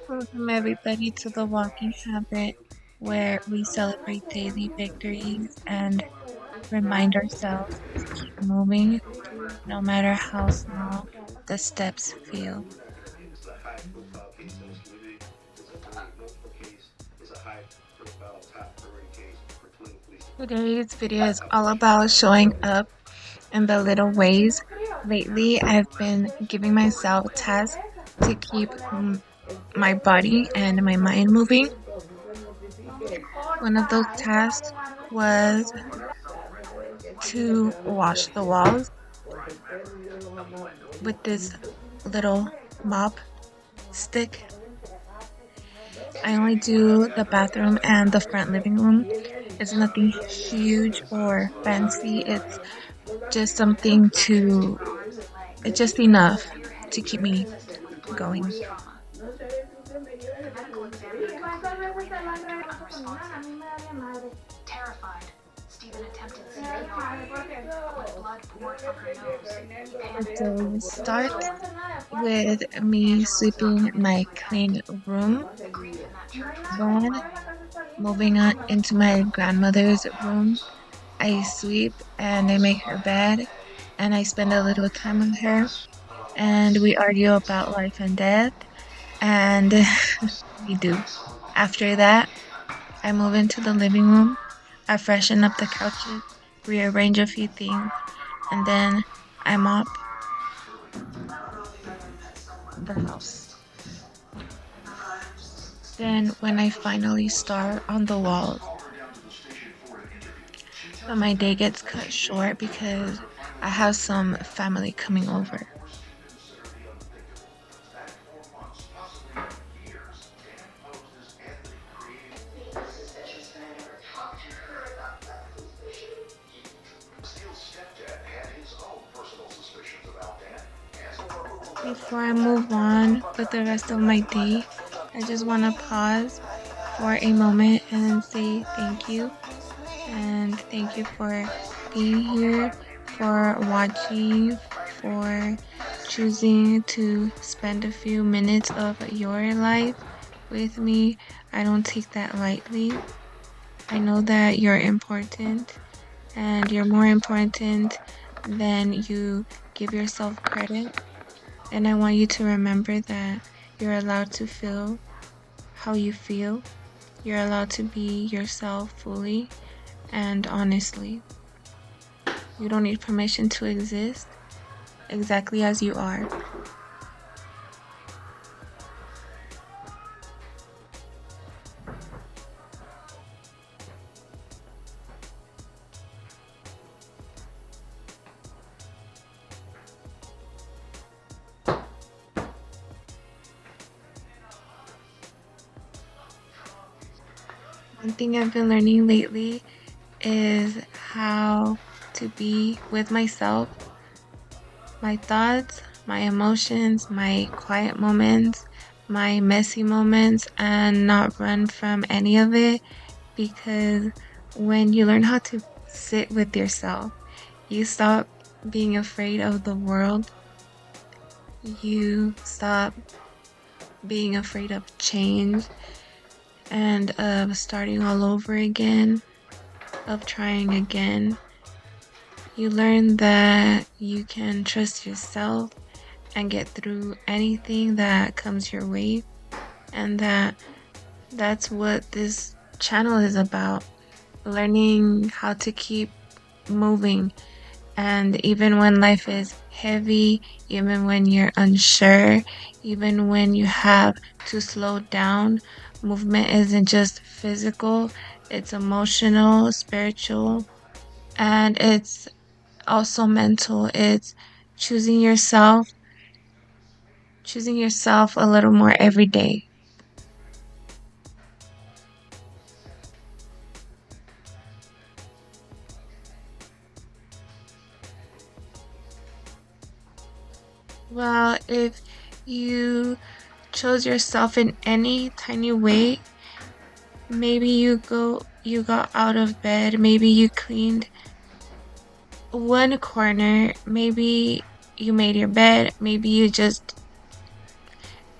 Welcome everybody to the Walking Habit, where we celebrate daily victories and remind ourselves to keep moving no matter how small the steps feel. Today's video is all about showing up in the little ways. Lately, I've been giving myself tasks to keep my body and my mind moving. One of those tasks was to wash the walls with this little mop stick. I only do the bathroom and the front living room. It's nothing huge or fancy. It's just enough to keep me going. Terrified, Stephen attempted CPR, but blood poured from her nose. So start with me sweeping my clean room, then moving on into my grandmother's room. I sweep and I make her bed, and I spend a little time with her, and we argue about life and death, and we do. After that, I move into the living room. I freshen up the couches, rearrange a few things, and then I mop the house. Then, when I finally start on the walls, my day gets cut short because I have some family coming over. Before I move on with the rest of my day, I just want to pause for a moment and say thank you. And thank you for being here, for watching, for choosing to spend a few minutes of your life with me. I don't take that lightly. I know that you're important, and you're more important than you give yourself credit. And I want you to remember that you're allowed to feel how you feel. You're allowed to be yourself fully and honestly. You don't need permission to exist exactly as you are. One thing I've been learning lately is how to be with myself, my thoughts, my emotions, my quiet moments, my messy moments, and not run from any of it, because when you learn how to sit with yourself, you stop being afraid of the world. You stop being afraid of change and of starting all over again, of trying again. You learn that you can trust yourself and get through anything that comes your way, and that's what this channel is about. Learning how to keep moving, and even when life is heavy, even when you're unsure, even when you have to slow down, movement isn't just physical, it's emotional, spiritual, and it's also mental. It's choosing yourself, choosing yourself a little more every day. Well, if you chose yourself in any tiny way, maybe you got out of bed, maybe you cleaned one corner, maybe you made your bed, maybe you just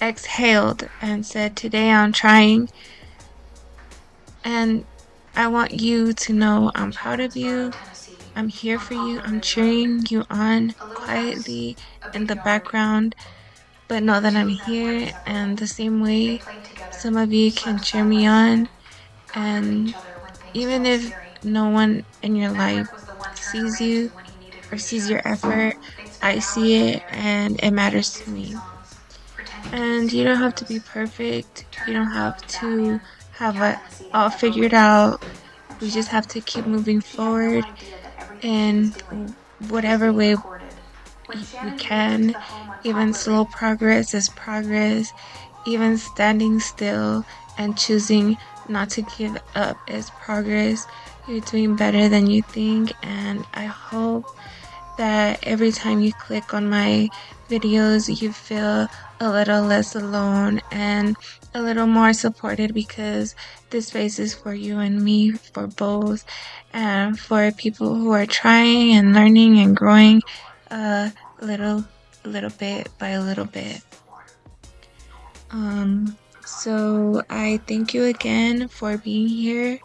exhaled and said, "Today I'm trying." And I want you to know I'm proud of you. I'm here for you. I'm cheering you on quietly in the background, but know that I'm here. And the same way some of you can cheer me on. And even if no one in your life sees you or sees your effort, I see it and it matters to me. And you don't have to be perfect. You don't have to have it all figured out. We just have to keep moving forward in whatever way we can. Even slow progress is progress. Even standing still and choosing not to give up is progress. You're doing better than you think, and I hope that every time you click on my videos, you feel a little less alone and a little more supported because this space is for you and me, for both, and for people who are trying and learning and growing a little bit by a little bit. So I thank you again for being here,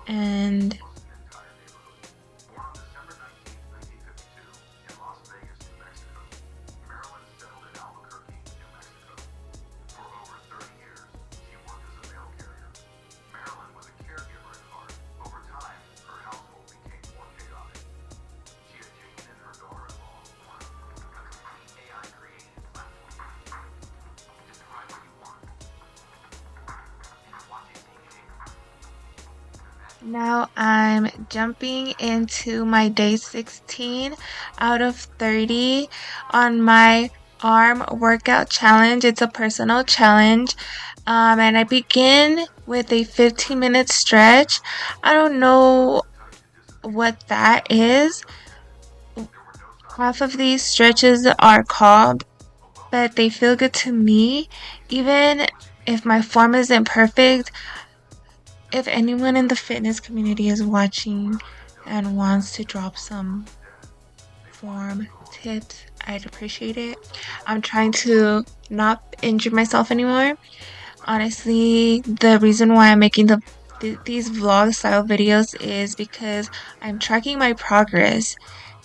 and now I'm jumping into my day 16 out of 30 on my arm workout challenge. It's a personal challenge. And I begin with a 15-minute stretch. I don't know what that is. Half of these stretches are called, but they feel good to me. Even if my form isn't perfect, if anyone in the fitness community is watching and wants to drop some form tips, I'd appreciate it. I'm trying to not injure myself anymore. Honestly, the reason why I'm making these vlog style videos is because I'm tracking my progress.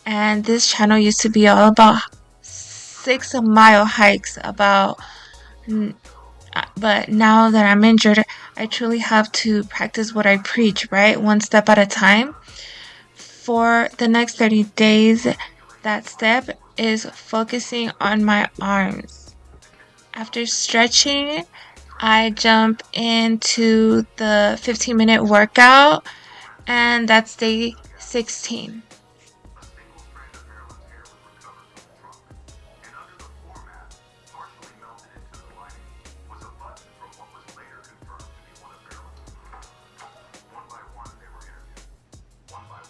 And this channel used to be all about 6 mile hikes, but now that I'm injured, I truly have to practice what I preach, right? One step at a time. For the next 30 days, that step is focusing on my arms. After stretching, I jump into the 15-minute workout, and that's day 16.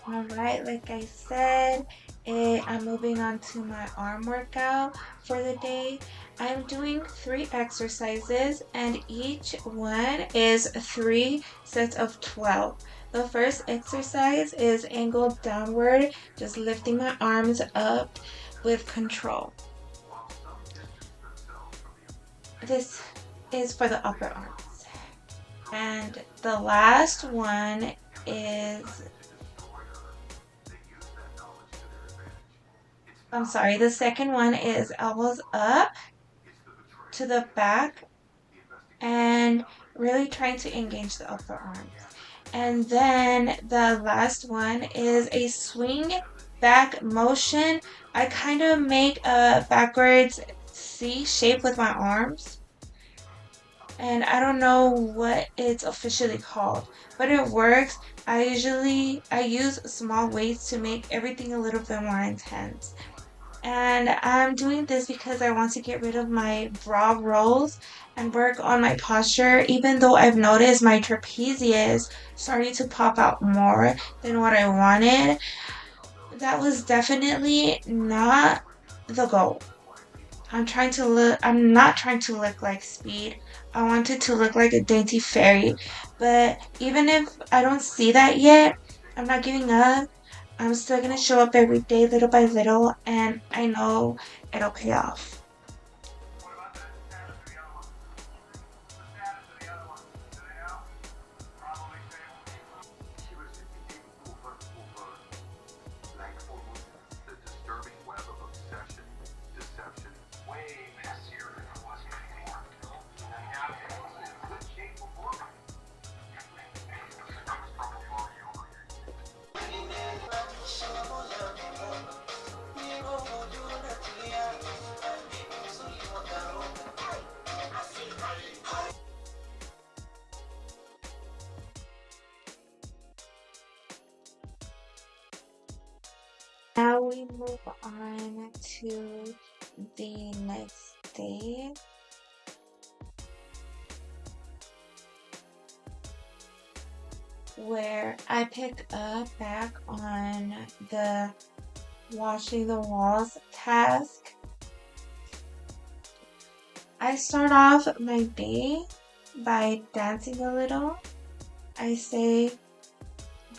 All right, like I said, I'm moving on to my arm workout for the day. I'm doing 3 exercises, and each one is 3 sets of 12. The first exercise is angled downward, just lifting my arms up with control. This is for the upper arms. And the last one is the second one is elbows up to the back and really trying to engage the upper arms. And then the last one is a swing back motion. I kind of make a backwards C shape with my arms. And I don't know what it's officially called, but it works. I use small weights to make everything a little bit more intense. And I'm doing this because I want to get rid of my brow rolls and work on my posture, even though I've noticed my trapezius starting to pop out more than what I wanted. That was definitely not the goal. I'm not trying to look like speed. I wanted to look like a dainty fairy. But even if I don't see that yet, I'm not giving up. I'm still gonna show up every day little by little, and I know it'll pay off. we move on to the next day, where I pick up back on the washing the walls task. I start off my day by dancing a little. I say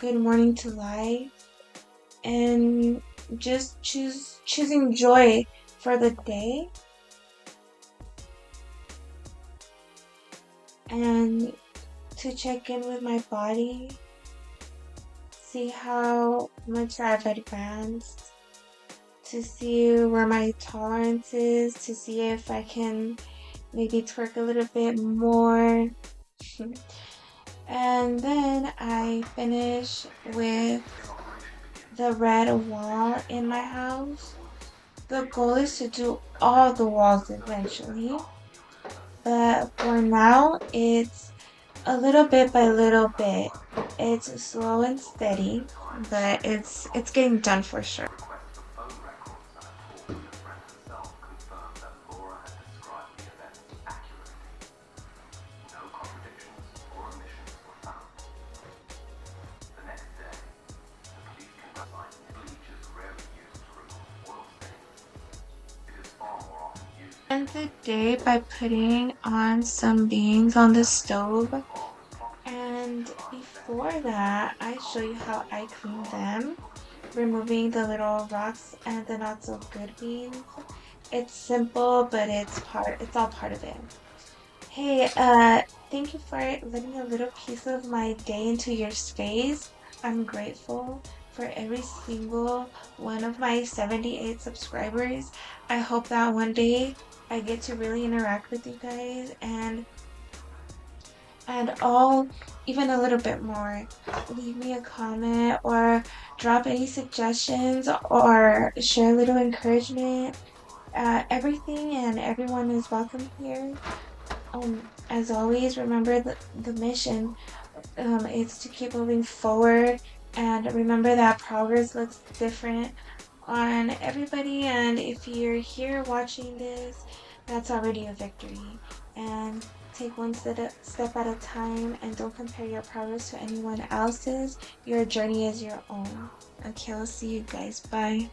good morning to life and just choosing joy for the day, and to check in with my body, see how much I've advanced, to see where my tolerance is, to see if I can maybe twerk a little bit more. And then I finish with the red wall in my house. The goal is to do all the walls eventually, but for now it's a little bit by little bit. It's slow and steady, but it's getting done for sure. End the day by putting on some beans on the stove, and before that I show you how I clean them, removing the little rocks and the not so good beans. It's simple, but it's all part of it. Hey, thank you for letting a little piece of my day into your space. I'm grateful for every single one of my 78 subscribers. I hope that one day I get to really interact with you guys and all even a little bit more. Leave me a comment or drop any suggestions or share a little encouragement. Everything and everyone is welcome here. As always, remember the mission. It's to keep moving forward, and remember that progress looks different on everybody. And if you're here watching this, that's already a victory. And take one step at a time, and don't compare your progress to anyone else's. Your journey is your own. Okay, I'll see you guys. Bye.